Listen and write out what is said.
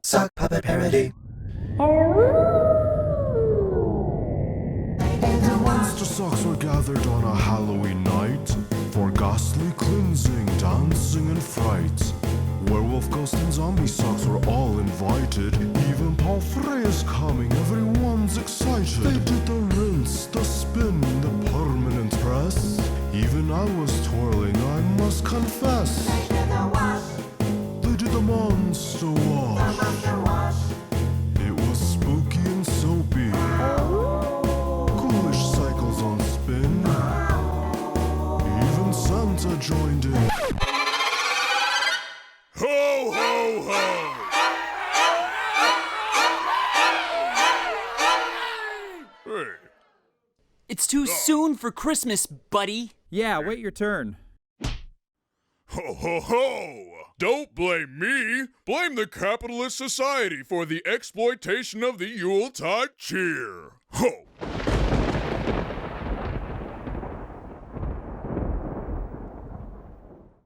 Sock Puppet Parody. Monster socks were gathered on a Halloween night for ghastly cleansing, dancing, and fright. Werewolf, ghost, and zombie socks were all invited. Even Paul Fray is coming, everyone's excited. They did the rinse, the spin, the permanent press. Even I was twirling, I must confess. They did the wash. They did the monster wash. The monster wash. It was spooky and soapy. Ghoulish cycles on spin. Even Santa joined in. Ho, ho, ho! Hey. It's too soon for Christmas, buddy. Yeah, wait your turn. Ho, ho, ho! Don't blame me! Blame the capitalist society for the exploitation of the Yuletide cheer! Ho!